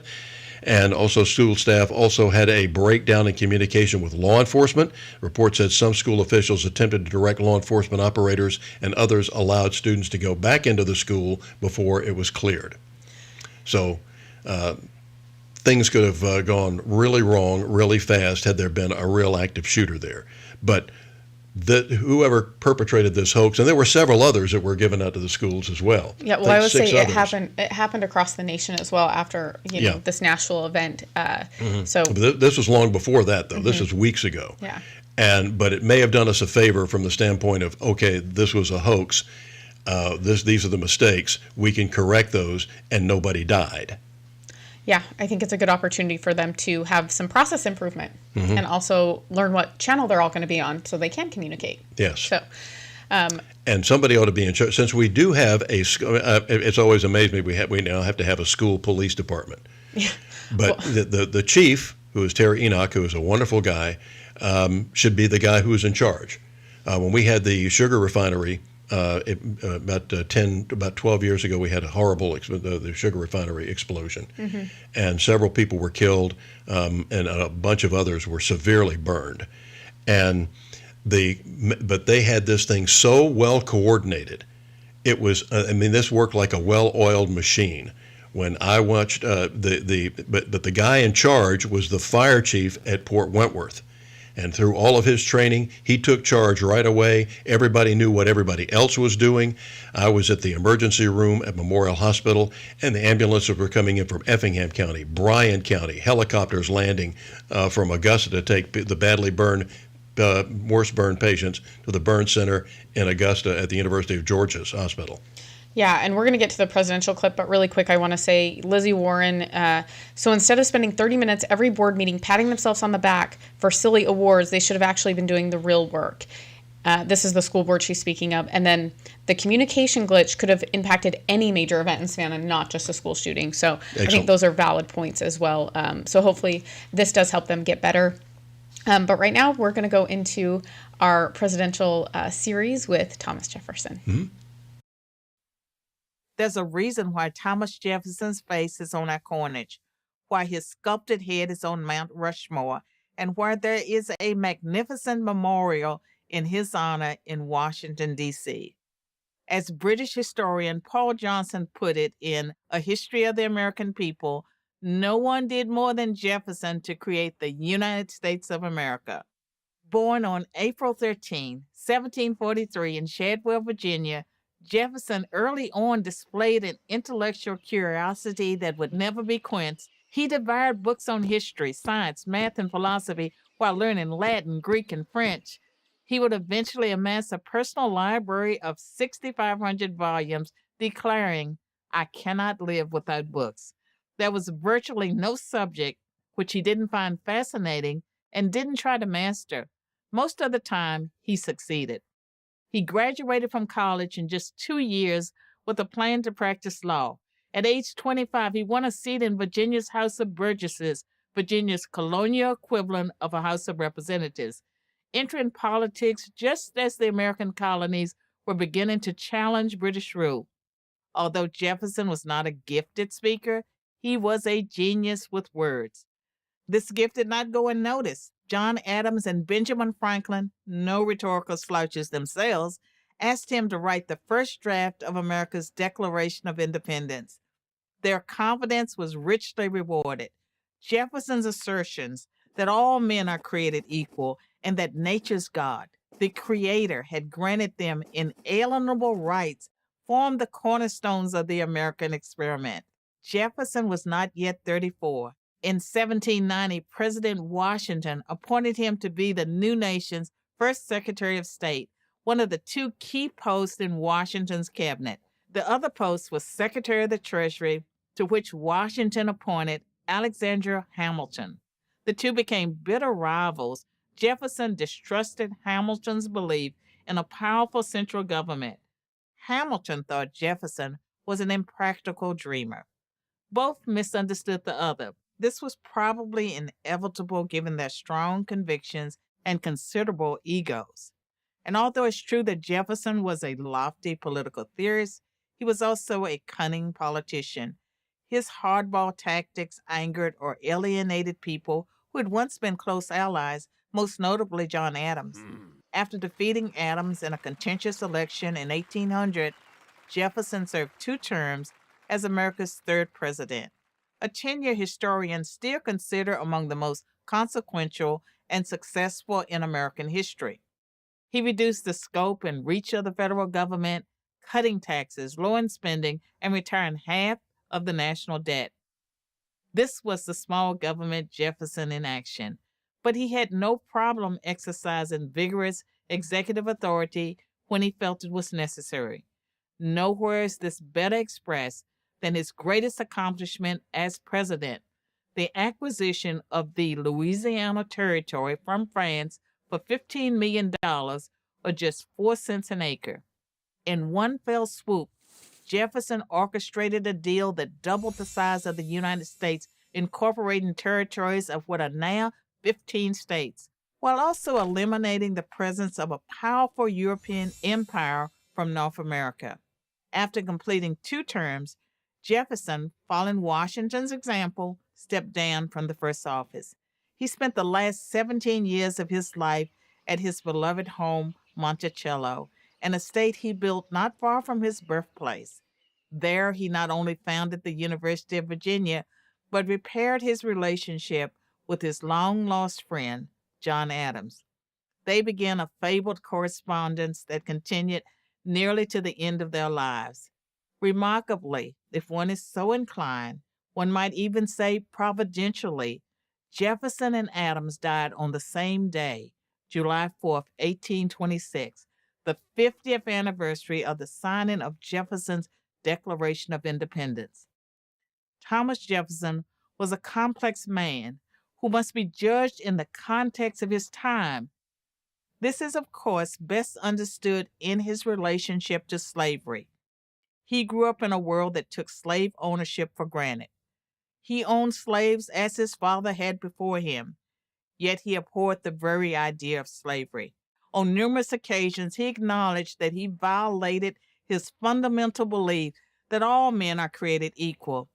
S2: And also school staff also had a breakdown in communication with law enforcement. Report said some school officials attempted to direct law enforcement operators and others allowed students to go back into the school before it was cleared. So things could have gone really wrong really fast had there been a real active shooter there. But whoever perpetrated this hoax, and there were several others that were given out to the schools as well.
S1: Yeah, well, I would say it happened across the nation as well after this national event. So
S2: this was long before that, though. This was weeks ago.
S1: Yeah.
S2: But it may have done us a favor from the standpoint of, okay, this was a hoax. These are the mistakes. We can correct those, and nobody died.
S1: Yeah, I think it's a good opportunity for them to have some process improvement and also learn what channel they're all going to be on so they can communicate.
S2: Yes.
S1: So,
S2: and somebody ought to be in charge. Since we do have it's always amazed me, we now have to have a school police department.
S1: Yeah.
S2: But the chief, who is Terry Enoch, who is a wonderful guy, should be the guy who is in charge. When we had the sugar refinery, about 12 years ago, we had a horrible the sugar refinery explosion, and several people were killed, and a bunch of others were severely burned. But they had this thing so well coordinated. It was, this worked like a well-oiled machine. When I watched but the guy in charge was the fire chief at Port Wentworth. And through all of his training, he took charge right away. Everybody knew what everybody else was doing. I was at the emergency room at Memorial Hospital, and the ambulances were coming in from Effingham County, Bryan County, helicopters landing from Augusta to take the badly burned, worst burned patients to the burn center in Augusta at the University of Georgia's hospital.
S1: Yeah, and we're going to get to the presidential clip, but really quick, I want to say Lizzie Warren, so instead of spending 30 minutes every board meeting patting themselves on the back for silly awards, they should have actually been doing the real work. This is the school board she's speaking of. And then the communication glitch could have impacted any major event in Savannah, not just a school shooting. So excellent. I think those are valid points as well. So hopefully this does help them get better. But right now, we're going to go into our presidential series with Thomas Jefferson.
S2: Mm-hmm.
S13: There's a reason why Thomas Jefferson's face is on our coinage, why his sculpted head is on Mount Rushmore, and why there is a magnificent memorial in his honor in Washington, D.C. As British historian Paul Johnson put it in A History of the American People, no one did more than Jefferson to create the United States of America. Born on April 13, 1743 in Shadwell, Virginia, Jefferson early on displayed an intellectual curiosity that would never be quenched. He devoured books on history, science, math, and philosophy while learning Latin, Greek, and French. He would eventually amass a personal library of 6,500 volumes, declaring, "I cannot live without books." There was virtually no subject which he didn't find fascinating and didn't try to master. Most of the time, he succeeded. He graduated from college in just 2 years with a plan to practice law. At age 25, he won a seat in Virginia's House of Burgesses, Virginia's colonial equivalent of a House of Representatives, entering politics just as the American colonies were beginning to challenge British rule. Although Jefferson was not a gifted speaker, he was a genius with words. This gift did not go unnoticed. John Adams and Benjamin Franklin, no rhetorical slouches themselves, asked him to write the first draft of America's Declaration of Independence. Their confidence was richly rewarded. Jefferson's assertions that all men are created equal and that nature's God, the Creator, had granted them inalienable rights formed the cornerstones of the American experiment. Jefferson was not yet 34. In 1790, President Washington appointed him to be the new nation's first Secretary of State, one of the two key posts in Washington's cabinet. The other post was Secretary of the Treasury, to which Washington appointed Alexander Hamilton. The two became bitter rivals. Jefferson distrusted Hamilton's belief in a powerful central government. Hamilton thought Jefferson was an impractical dreamer. Both misunderstood the other. This was probably inevitable given their strong convictions and considerable egos. And although it's true that Jefferson was a lofty political theorist, he was also a cunning politician. His hardball tactics angered or alienated people who had once been close allies, most notably John Adams. After defeating Adams in a contentious election in 1800, Jefferson served 2 terms as America's 3rd president, a tenure historians still consider among the most consequential and successful in American history. He reduced the scope and reach of the federal government, cutting taxes, lowering spending, and retiring half of the national debt. This was the small government Jefferson in action, but he had no problem exercising vigorous executive authority when he felt it was necessary. Nowhere is this better expressed than his greatest accomplishment as president, the acquisition of the Louisiana Territory from France for $15 million, or just 4 cents an acre. In one fell swoop, Jefferson orchestrated a deal that doubled the size of the United States, incorporating territories of what are now 15 states, while also eliminating the presence of a powerful European empire from North America. After completing 2 terms, Jefferson, following Washington's example, stepped down from the first office. He spent the last 17 years of his life at his beloved home, Monticello, an estate he built not far from his birthplace. There, he not only founded the University of Virginia, but repaired his relationship with his long-lost friend, John Adams. They began a fabled correspondence that continued nearly to the end of their lives. Remarkably, if one is so inclined, one might even say providentially, Jefferson and Adams died on the same day, July 4th, 1826, the 50th anniversary of the signing of Jefferson's Declaration of Independence. Thomas Jefferson was a complex man who must be judged in the context of his time. This is, of course, best understood in his relationship to slavery. He grew up in a world that took slave ownership for granted. He owned slaves as his father had before him, yet he abhorred the very idea of slavery. On numerous occasions, he acknowledged that he violated his fundamental belief that all men are created equal.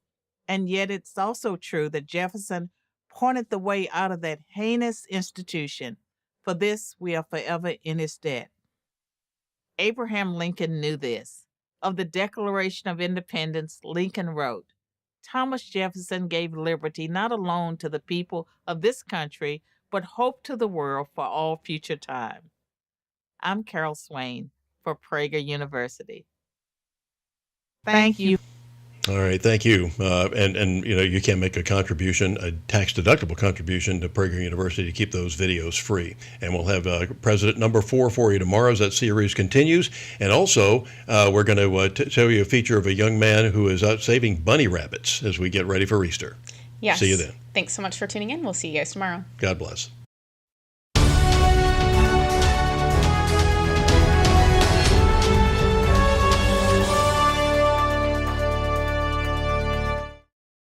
S13: And yet it's also true that Jefferson pointed the way out of that heinous institution. For this, we are forever in his debt. Abraham Lincoln knew this. Of the Declaration of Independence, Lincoln wrote, "Thomas Jefferson gave liberty not alone to the people of this country, but hope to the world for all future time." I'm Carol Swain for Prager University. Thank you.
S2: All right, thank you. And you know, you can make a contribution, a tax-deductible contribution to Prager University to keep those videos free. And we'll have President number 4 for you tomorrow as that series continues. And also, we're going to tell you a feature of a young man who is out saving bunny rabbits as we get ready for Easter.
S1: Yes.
S2: See you then.
S1: Thanks so much for tuning in. We'll see you guys tomorrow.
S2: God bless.